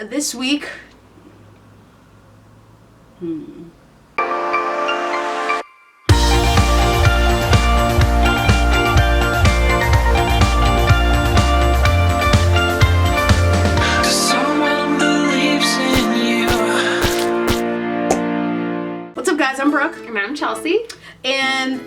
this week... What's up, guys? I'm Brooke. And I'm Chelsea. And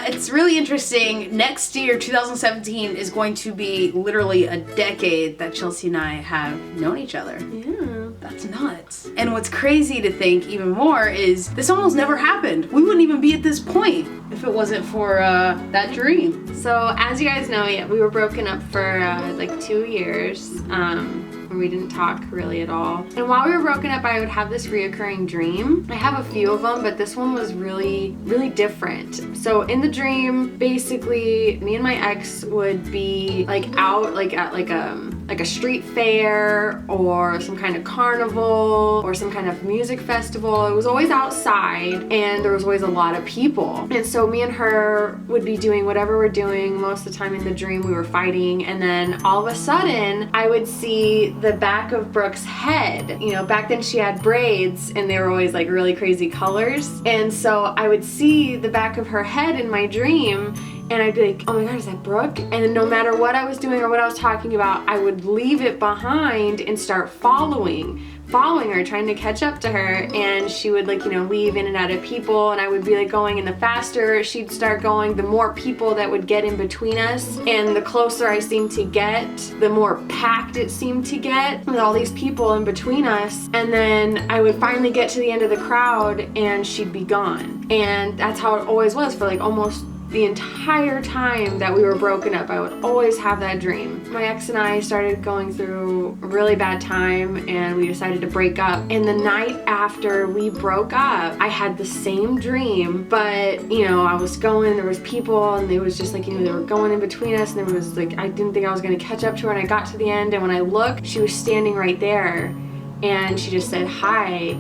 it's really interesting. Next year, 2017, is going to be literally a decade that Chelsea and I have known each other. Yeah. That's nuts. And what's crazy to think even more is this almost never happened. We wouldn't even be at this point if it wasn't for that dream. So as you guys know, we were broken up for like 2 years. And we didn't talk really at all. And while we were broken up, I would have this reoccurring dream. I have a few of them, but this one was really, really different. So in the dream, basically, me and my ex would be like out like at like a street fair or some kind of carnival or some kind of music festival. It was always outside and there was always a lot of people. And so me and her would be doing whatever we're doing. Most of the time in the dream we were fighting, and then all of a sudden I would see the back of Brooke's head. You know, back then she had braids and they were always like really crazy colors. And so I would see the back of her head in my dream and I'd be like, oh my God, is that Brooke? And then no matter what I was doing or what I was talking about, I would leave it behind and start following her, trying to catch up to her. And she would like, you know, weave in and out of people, and I would be like going, and the faster she'd start going, the more people that would get in between us. And the closer I seemed to get, the more packed it seemed to get with all these people in between us. And then I would finally get to the end of the crowd and she'd be gone. And that's how it always was for like almost the entire time that we were broken up. I would always have that dream. My ex and I started going through a really bad time and we decided to break up. And the night after we broke up, I had the same dream, but you know, I was going, there was people, and it was just like, you know, they were going in between us, and there was like, I didn't think I was gonna catch up to her, and I got to the end, and when I looked, she was standing right there and she just said hi.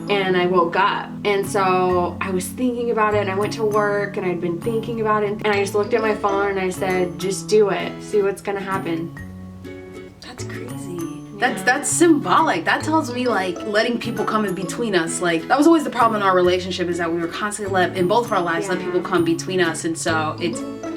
And I woke up, and so I was thinking about it, and I went to work and I'd been thinking about it, and I just looked at my phone and I said, just do it, see what's gonna happen. That's crazy. That's symbolic. That tells me like letting people come in between us. Like that was always the problem in our relationship, is that we were constantly in both of our lives, let people come between us. And so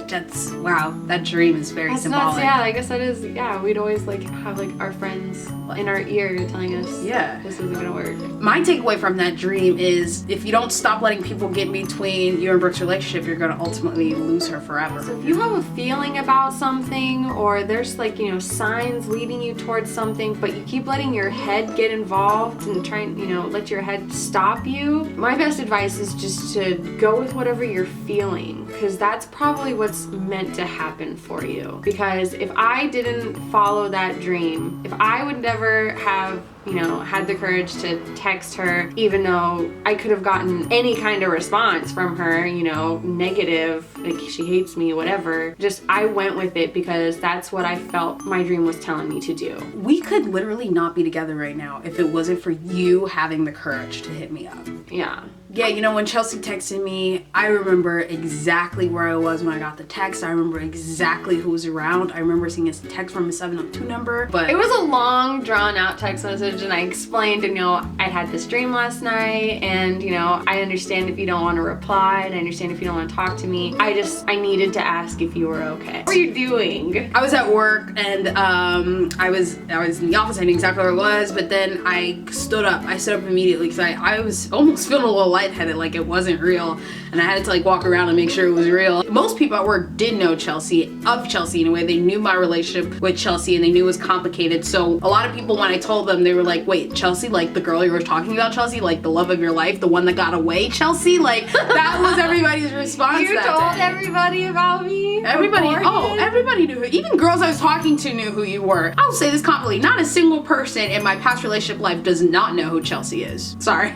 that's wow, that dream is very symbolic. Nuts. Yeah, I guess that is, yeah, we'd always like have like our friends in our ear telling us, yeah, this isn't gonna work. My takeaway from that dream is if you don't stop letting people get between you and Brooke's relationship, you're gonna ultimately lose her forever. So if you have a feeling about something, or there's like, you know, signs leading you towards something, but you keep letting your head get involved and trying, you know, let your head stop you, my best advice is just to go with whatever you're feeling, because that's probably what's meant to happen for you. Because if I didn't follow that dream, if I would never have, you know, had the courage to text her, even though I could have gotten any kind of response from her, you know, negative, like she hates me, whatever, just I went with it because that's what I felt my dream was telling me to do. We could literally not be together right now if it wasn't for you having the courage to hit me up. Yeah. Yeah, you know, when Chelsea texted me, I remember exactly where I was when I got the text. I remember exactly who was around. I remember seeing a text from a 702 number, but it was a long, drawn-out text message, and I explained, you know, I had this dream last night, and, you know, I understand if you don't want to reply, and I understand if you don't want to talk to me. I needed to ask if you were okay. What were you doing? I was at work, and I was in the office. I knew exactly where I was, but then I stood up. I stood up immediately because I was almost feeling a little lightheaded, like it wasn't real, and I had to like walk around and make sure it was real. Most people at work did know Chelsea in a way. They knew my relationship with Chelsea, and they knew it was complicated. So a lot of people, when I told them, they were like, wait, Chelsea, like the girl you were talking about, Chelsea, like the love of your life, the one that got away, Chelsea? Like that was everybody's response. You told everybody about me? Everybody knew. Even girls I was talking to knew who you were. I'll say this confidently, not a single person in my past relationship life does not know who Chelsea is. Sorry.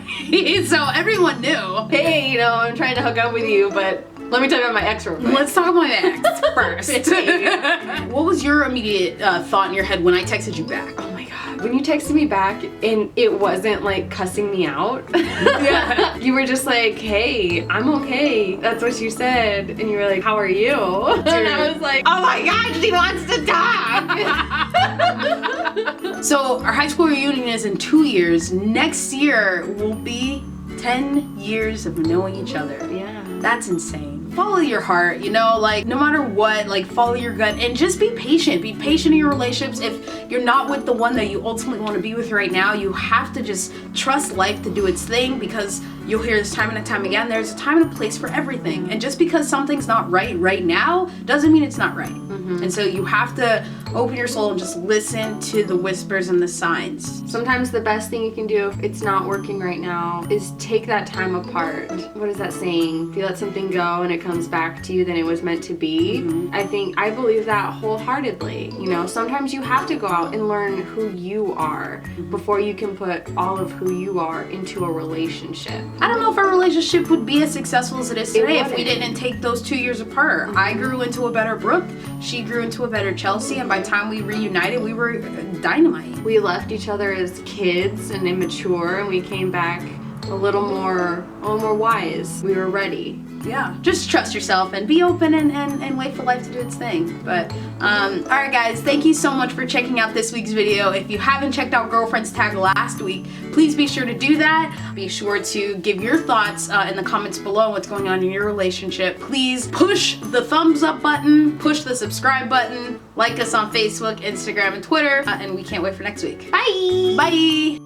So everyone knew. Hey, you know, I'm trying to hook up with you, but let me tell you about my ex real quick. Let's talk about my ex first. What was your immediate thought in your head when I texted you back? Oh my God. When you texted me back and it wasn't like cussing me out. Yeah. You were just like, hey, I'm okay. That's what you said. And you were like, how are you? Dude. And I was like, oh my God, she wants to talk. So our high school reunion is in 2 years. Next year will be 10 years of knowing each other. Yeah. That's insane. Follow your heart, you know, like no matter what, like follow your gut and just be patient. Be patient in your relationships. If you're not with the one that you ultimately want to be with right now, you have to just trust life to do its thing, because you'll hear this time and time again, there's a time and a place for everything. And just because something's not right now doesn't mean it's not right. And so you have to open your soul and just listen to the whispers and the signs. Sometimes the best thing you can do if it's not working right now is take that time apart. What is that saying? If you let something go and it comes back to you, then it was meant to be. I believe that wholeheartedly. You know, sometimes you have to go out and learn who you are before you can put all of who you are into a relationship. I don't know if our relationship would be as successful as it is today if we wouldn't. didn't take those 2 years apart. I grew into a better Brooke, she grew into a better Chelsea, and by the time we reunited, we were dynamite. We left each other as kids and immature, and we came back a little more wise. We were ready. Yeah, just trust yourself and be open and wait for life to do its thing. But alright guys, thank you so much for checking out this week's video. If you haven't checked out Girlfriend's Tag last week, please be sure to do that. Be sure to give your thoughts in the comments below what's going on in your relationship. Please push the thumbs up button, push the subscribe button, like us on Facebook, Instagram, and Twitter, and we can't wait for next week. Bye! Bye!